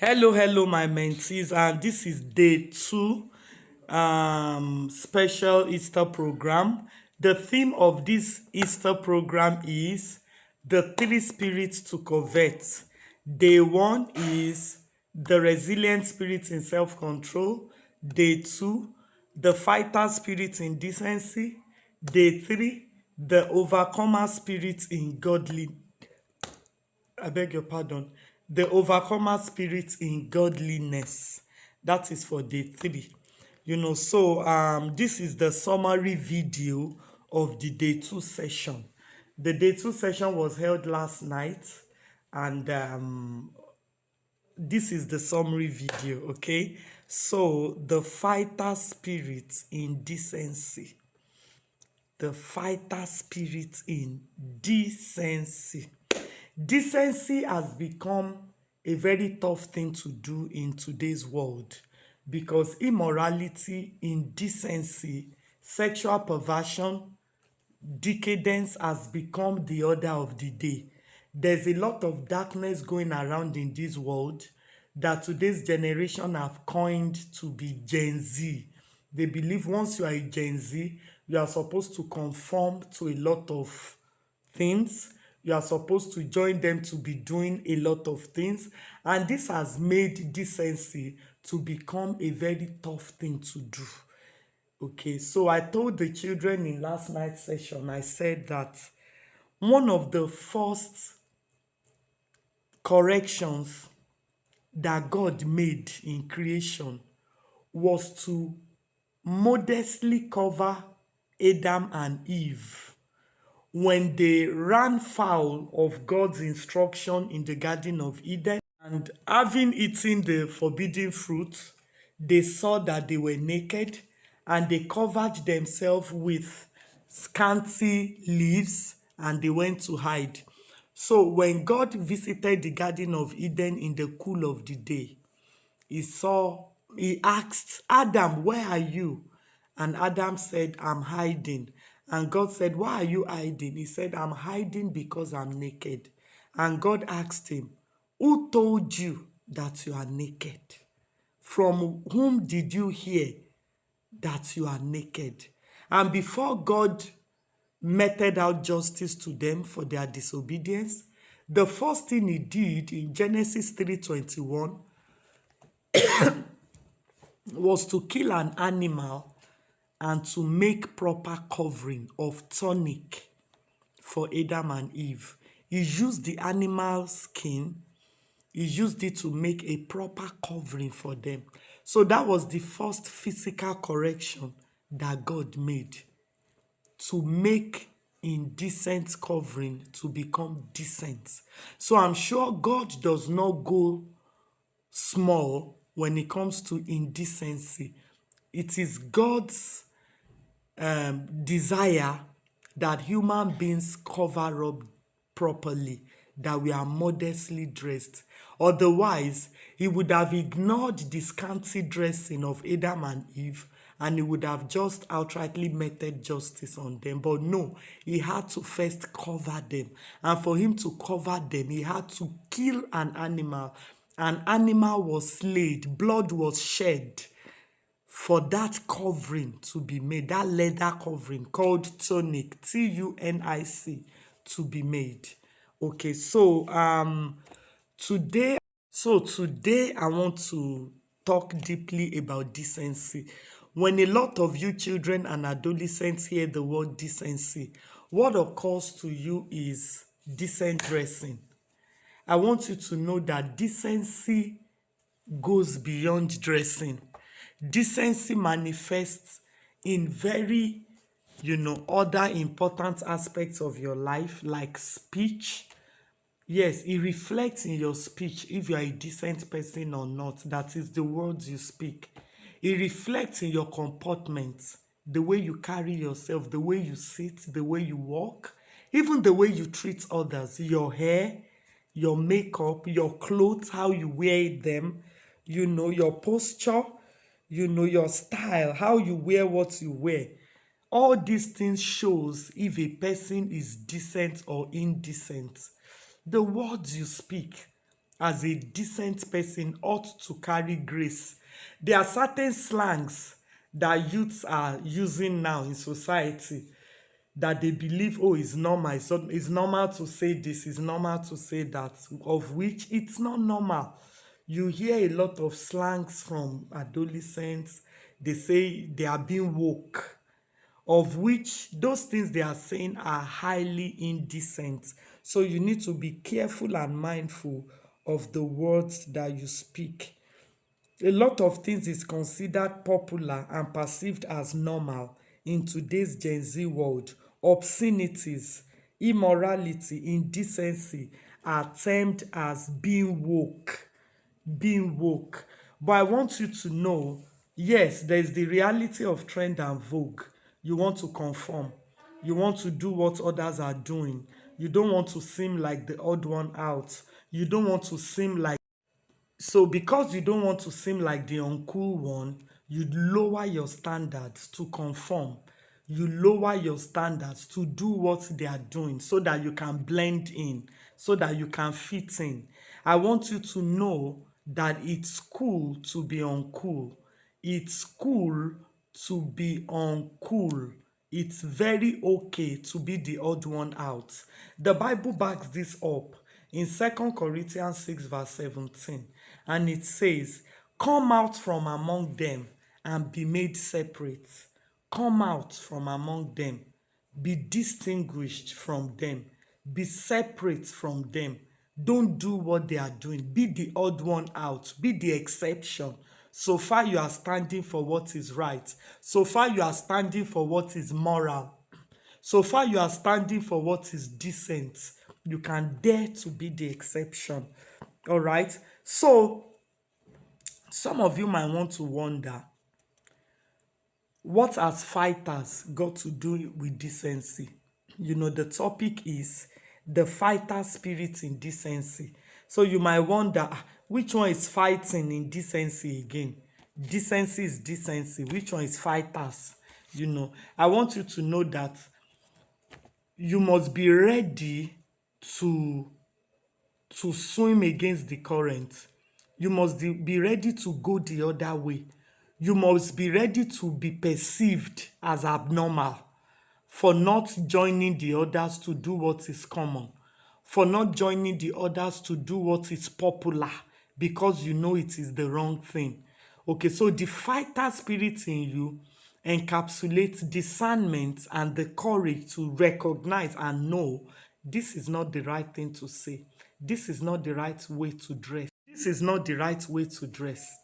Hello, my mentees, and this is day two special Easter program. The theme of this Easter program is the three spirits to covet. Day one is the resilient spirit in self control. Day two, the fighter spirit in decency. Day three, the overcomer spirit in godly I beg your pardon, the overcomer spirit in godliness. That is for day three. This is the summary video of the day two session. The day two session was held last night, and this is the summary video. Okay, so the fighter spirit in decency, the fighter spirit in decency. Decency has become a very tough thing to do in today's world because immorality, indecency, sexual perversion, decadence has become the order of the day. There's a lot of darkness going around in this world that today's generation have coined to be Gen Z. They believe once you are a Gen Z, you are supposed to conform to a lot of things. You are supposed to join them to be doing a lot of things. And this has made decency to become a very tough thing to do. Okay, so I told the children in last night's session, I said that one of the first corrections that God made in creation was to modestly cover Adam and Eve when they ran foul of God's instruction in the Garden of Eden. And having eaten the forbidden fruit, they saw that they were naked and they covered themselves with scanty leaves and they went to hide. So when God visited the Garden of Eden in the cool of the day, he asked Adam, where are you? And Adam said, I'm hiding. And God said, why are you hiding? He said, I'm hiding because I'm naked. And God asked him, who told you that you are naked? From whom did you hear that you are naked? And before God meted out justice to them for their disobedience, the first thing he did in Genesis 3:21 was to kill an animal and to make proper covering of tunic for Adam and Eve. He used the animal skin, he used it to make a proper covering for them. So that was the first physical correction that God made, to make indecent covering to become decent. So I'm sure God does not go small when it comes to indecency. It is God's desire that human beings cover up properly, that we are modestly dressed. Otherwise, he would have ignored the scanty dressing of Adam and Eve and he would have just outrightly meted justice on them. But no, he had to first cover them. And for him to cover them, he had to kill an animal. An animal was slayed, blood was shed for that covering to be made, that leather covering called tunic, Tunic, to be made. Okay, today today I want to talk deeply about decency. When a lot of you children and adolescents hear the word decency, what occurs to you is decent dressing. I want you to know that decency goes beyond dressing. Decency manifests in very, other important aspects of your life, like speech. Yes, it reflects in your speech if you are a decent person or not. That is the words you speak. It reflects in your comportment, the way you carry yourself, the way you sit, the way you walk, even the way you treat others, your hair, your makeup, your clothes, how you wear them, your posture, your style, how you wear what you wear. All these things shows if a person is decent or indecent. The words you speak, as a decent person ought to carry grace. There are certain slangs that youths are using now in society that they believe, oh, it's normal. It's normal to say this, it's normal to say that, of which it's not normal. You hear a lot of slangs from adolescents. They say they are being woke, of which those things they are saying are highly indecent. So you need to be careful and mindful of the words that you speak. A lot of things is considered popular and perceived as normal in today's Gen Z world. Obscenities, immorality, indecency are termed as being woke. Being woke. But I want you to know, yes, there is the reality of trend and vogue. You want to conform. You want to do what others are doing. You don't want to seem like the odd one out. You don't want to seem like, so because you don't want to seem like the uncool one, you lower your standards to conform. You lower your standards to do what they are doing so that you can blend in, so that you can fit in. I want you to know that it's cool to be uncool. It's cool to be uncool. It's very okay to be the odd one out. The Bible backs this up in 2 Corinthians 6 verse 17. And it says, come out from among them and be made separate. Come out from among them. Be distinguished from them. Be separate from them. Don't do what they are doing. Be the odd one out. Be the exception. So far you are standing for what is right. So far you are standing for what is moral. So far you are standing for what is decent. You can dare to be the exception. All right. So some of you might want to wonder, what has fighters got to do with decency? You know, the topic is the fighter spirit in decency. So you might wonder, which one is fighting in decency again? Decency is decency. Which one is fighters? You know, I want you to know that you must be ready to swim against the current. You must be ready to go the other way. You must be ready to be perceived as abnormal for not joining the others to do what is common, for not joining the others to do what is popular because you know it is the wrong thing. Okay, so the fighter spirit in you encapsulates discernment and the courage to recognize and know this is not the right thing to say. This is not the right way to dress. This is not the right way to dress.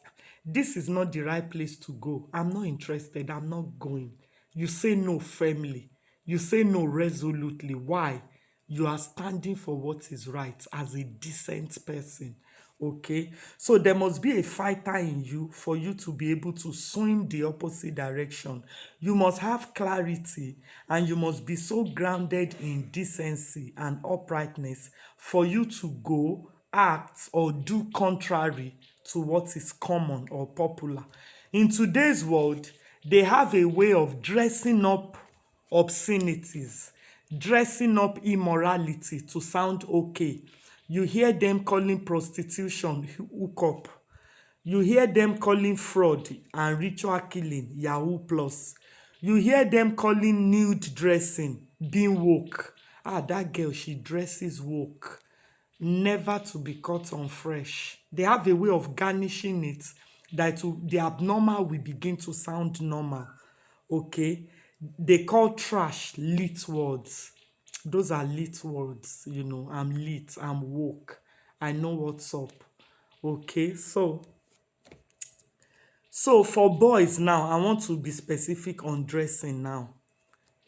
This is not the right place to go. I'm not interested. I'm not going. You say no firmly. You say no resolutely. Why? You are standing for what is right as a decent person. Okay, so there must be a fighter in you for you to be able to swim the opposite direction. You must have clarity and you must be so grounded in decency and uprightness for you to go, act, or do contrary to what is common or popular. In today's world, they have a way of dressing up obscenities, dressing up immorality to sound okay. You hear them calling prostitution hookup. You hear them calling fraud and ritual killing Yahoo Plus. You hear them calling nude dressing being woke. Ah, that girl, she dresses woke. Never to be caught on fresh. They have a way of garnishing it that the abnormal will begin to sound normal. Okay? They call trash lit words. Those are lit words, you know. I'm lit, I'm woke. I know what's up. Okay, so for boys now, I want to be specific on dressing now.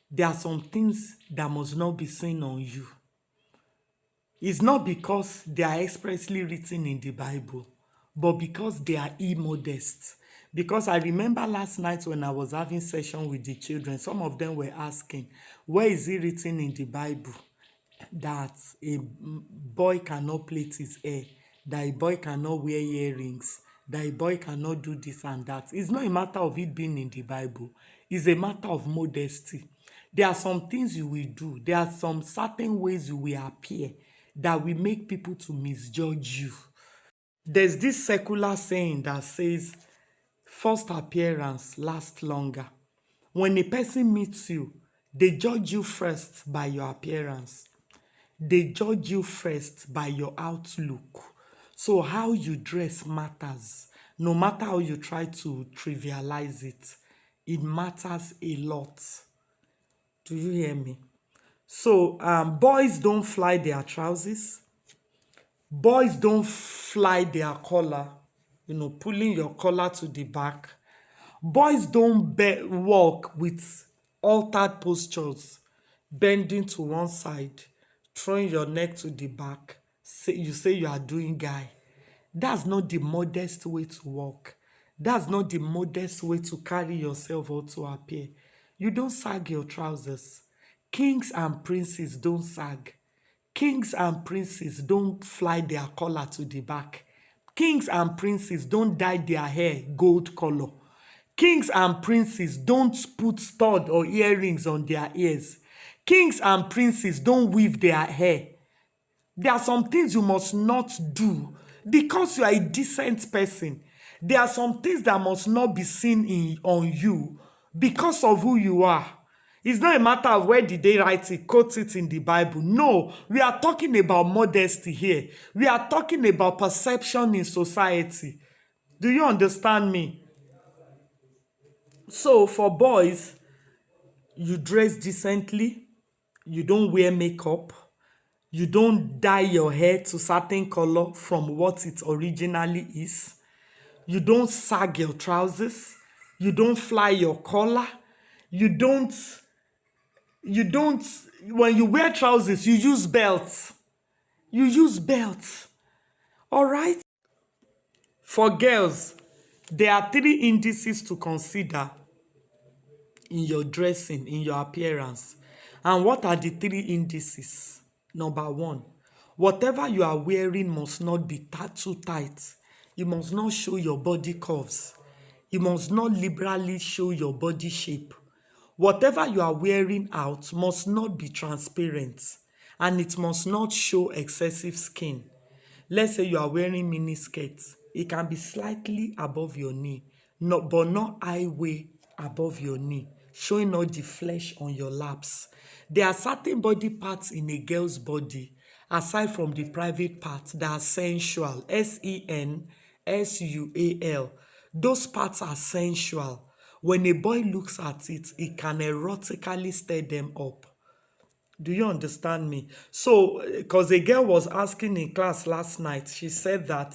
There are some things that must not be seen on you. It's not because they are expressly written in the Bible, but because they are immodest. Because I remember last night when I was having session with the children, some of them were asking, where is it written in the Bible that a boy cannot plait his hair, that a boy cannot wear earrings, that a boy cannot do this and that? It's not a matter of it being in the Bible. It's a matter of modesty. There are some things you will do. There are some certain ways you will appear that will make people to misjudge you. There's this secular saying that says first appearance lasts longer. When a person meets you, they judge you first by your appearance. They judge you first by your outlook. So how you dress matters. No matter how you try to trivialize it, it matters a lot. Do you hear me? So boys don't fly their trousers. Boys don't fly their collar, pulling your collar to the back. Boys don't walk with altered postures, bending to one side, throwing your neck to the back. You say you are doing guy. That's not the modest way to walk. That's not the modest way to carry yourself or to appear. You don't sag your trousers. Kings and princes don't sag. Kings and princes don't fly their collar to the back. Kings and princes don't dye their hair gold color. Kings and princes don't put stud or earrings on their ears. Kings and princes don't weave their hair. There are some things you must not do because you are a decent person. There are some things that must not be seen on you because of who you are. It's not a matter of where did they write it, quote it in the Bible. No, we are talking about modesty here. We are talking about perception in society. Do you understand me? So for boys, you dress decently, you don't wear makeup, you don't dye your hair to certain color from what it originally is, you don't sag your trousers, you don't fly your collar, you don't, when you wear trousers, you use belts. You use belts. All right? For girls, there are 3 indices to consider in your dressing, in your appearance. And what are the 3 indices? Number 1, whatever you are wearing must not be too tight. You must not show your body curves. You must not liberally show your body shape. Whatever you are wearing out must not be transparent, and it must not show excessive skin. Let's say you are wearing mini skirts. It can be slightly above your knee, but not high way above your knee, showing all the flesh on your laps. There are certain body parts in a girl's body, aside from the private parts, that are sensual. sensual. Those parts are sensual. When a boy looks at it, it can erotically stir them up. Do you understand me? So, because a girl was asking in class last night, she said that,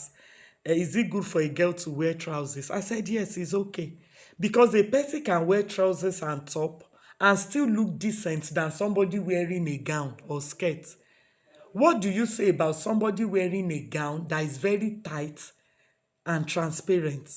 is it good for a girl to wear trousers? I said, yes, it's okay. Because a person can wear trousers and top and still look decent than somebody wearing a gown or skirt. What do you say about somebody wearing a gown that is very tight and transparent,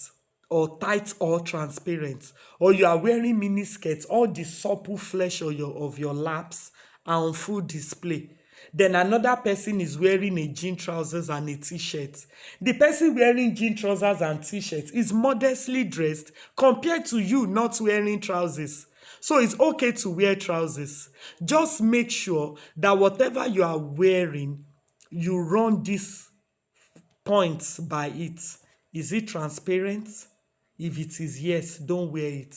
or tight or transparent, or you are wearing mini skirts, all the supple flesh of your laps are on full display? Then another person is wearing a jean trousers and a t-shirt. The person wearing jean trousers and t-shirt is modestly dressed compared to you not wearing trousers. So it's okay to wear trousers. Just make sure that whatever you are wearing, you run these points by it. Is it transparent? If it is yes, don't wear it.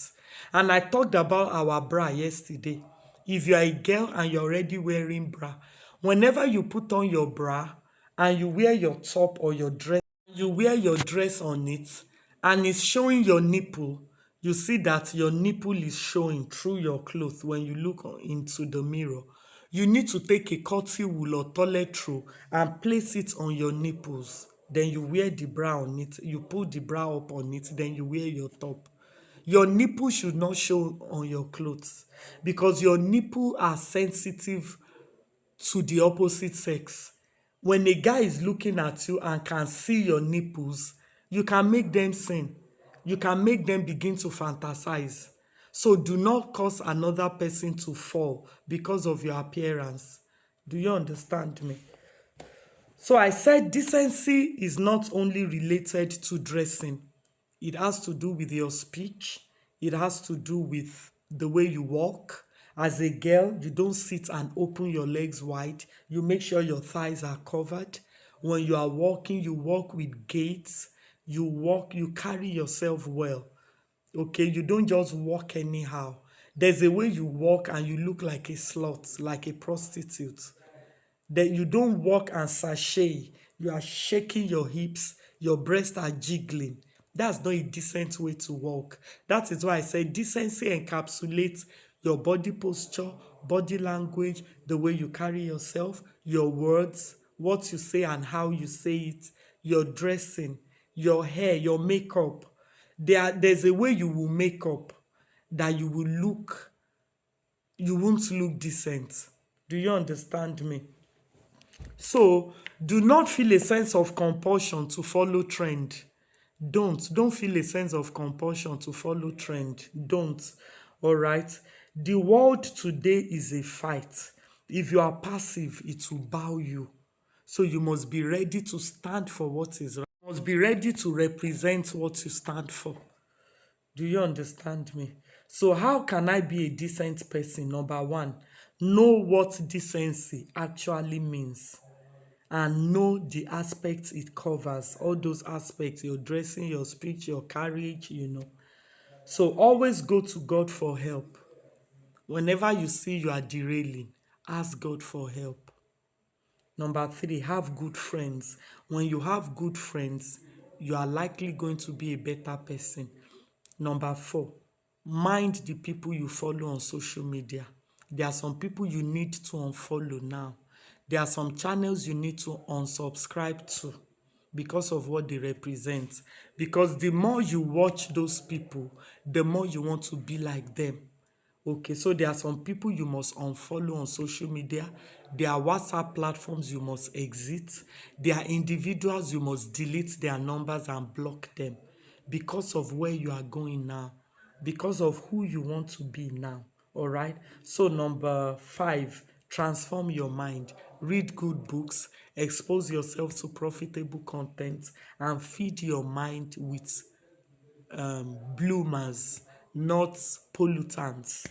And I talked about our bra yesterday. If you are a girl and you're already wearing bra, whenever you put on your bra and you wear your top or your dress, you wear your dress on it and it's showing your nipple, you see that your nipple is showing through your clothes when you look into the mirror. You need to take a cotton wool or toilet roll and place it on your nipples. Then you wear the bra on it. You pull the bra up on it. Then you wear your top. Your nipple should not show on your clothes because your nipple are sensitive to the opposite sex. When a guy is looking at you and can see your nipples, you can make them sin. You can make them begin to fantasize. So do not cause another person to fall because of your appearance. Do you understand me? So I said decency is not only related to dressing. It has to do with your speech. It has to do with the way you walk. As a girl, you don't sit and open your legs wide. You make sure your thighs are covered. When you are walking, you walk with gaits. You walk, you carry yourself well. Okay, you don't just walk anyhow. There's a way you walk and you look like a slut, like a prostitute. That you don't walk and sashay. You are shaking your hips, your breasts are jiggling. That's not a decent way to walk. That is why I say decency encapsulates your body posture, body language, the way you carry yourself, your words, what you say and how you say it, your dressing, your hair, your makeup. There's a way you will make up that you won't look decent. Do you understand me? So do not feel a sense of compulsion to follow trend. Don't feel a sense of compulsion to follow trend. Don't. All right. The world today is a fight. If you are passive, it will bow you. So you must be ready to stand for what is right. You must be ready to represent what you stand for. Do you understand me? So how can I be a decent person? Number one, know what decency actually means and know the aspects it covers. All those aspects, your dressing, your speech, your carriage. So always go to God for help. Whenever you see you are derailing, ask God for help. Number three, have good friends. When you have good friends, you are likely going to be a better person. Number four, mind the people you follow on social media. There are some people you need to unfollow now. There are some channels you need to unsubscribe to because of what they represent. Because the more you watch those people, the more you want to be like them. Okay, so there are some people you must unfollow on social media. There are WhatsApp platforms you must exit. There are individuals you must delete their numbers and block them because of where you are going now, because of who you want to be now. All right. So, number five, transform your mind. Read good books, expose yourself to profitable content, and feed your mind with bloomers, not pollutants.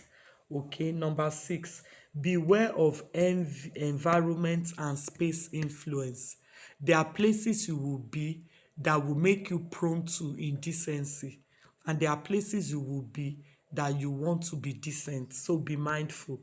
Okay, number six, beware of environment and space influence. There are places you will be that will make you prone to indecency, and there are places you will be that you want to be decent. So be mindful.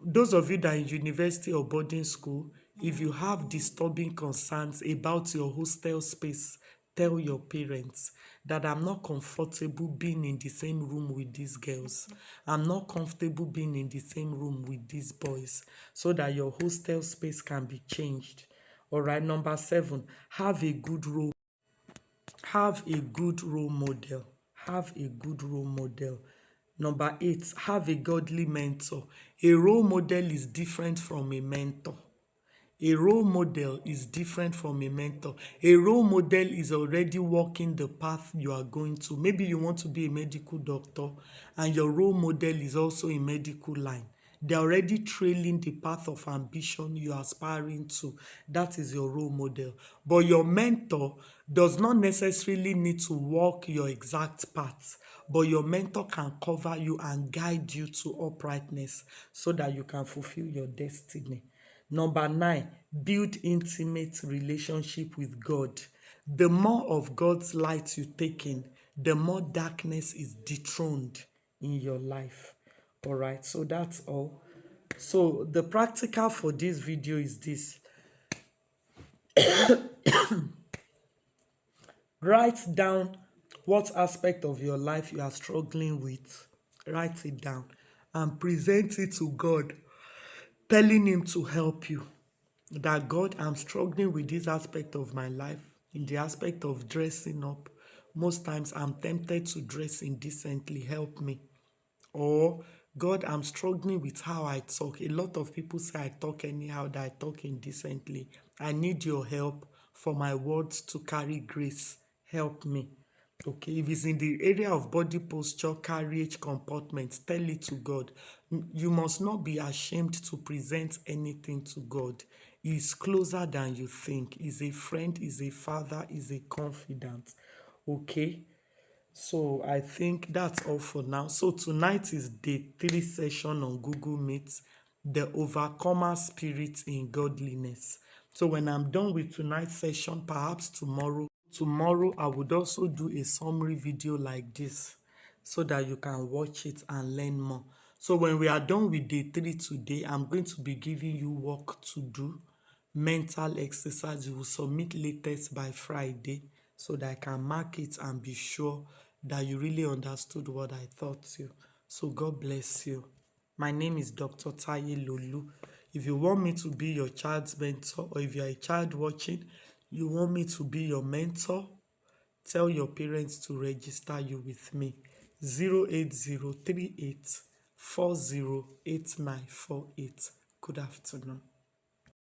Those of you that are in university or boarding school, if you have disturbing concerns about your hostel space, tell your parents that I'm not comfortable being in the same room with these girls. I'm not comfortable being in the same room with these boys, so that your hostel space can be changed. All right, number seven, have a good role model. Have a good role model. Number eight, have a godly mentor. A role model is different from a mentor. A role model is different from a mentor. A role model is already walking the path you are going to. Maybe you want to be a medical doctor and your role model is also a medical line. They're already trailing the path of ambition you are aspiring to. That is your role model. But your mentor does not necessarily need to walk your exact path, but your mentor can cover you and guide you to uprightness so that you can fulfill your destiny. Number nine, build intimate relationship with God. The more of God's light you take in, the more darkness is dethroned in your life. All right, so that's all. So the practical for this video is this. Write down what aspect of your life you are struggling with. Write it down and present it to God, telling Him to help you. That God, I'm struggling with this aspect of my life, in the aspect of dressing up. Most times I'm tempted to dress indecently. Help me. Or, God, I'm struggling with how I talk. A lot of people say I talk anyhow, that I talk indecently. I need your help for my words to carry grace. Help me. Okay, if it's in the area of body posture, carriage, comportment, tell it to God. You must not be ashamed to present anything to God. He's closer than you think. He's a friend, he's a father, he's a confidant. Okay, so I think that's all for now. So tonight is day 3 session on Google Meet, the overcomer spirit in godliness. So when I'm done with tonight's session, perhaps tomorrow I would also do a summary video like this so that you can watch it and learn more. So when we are done with day 3 today, I'm going to be giving you work to do, mental exercise. You will submit latest by Friday so that I can mark it and be sure that you really understood what I taught you. So God bless you. My name is Dr. Taye Lolu. If you want me to be your child's mentor, or if you are a child watching, you want me to be your mentor, tell your parents to register you with me. 08038408948. Good afternoon.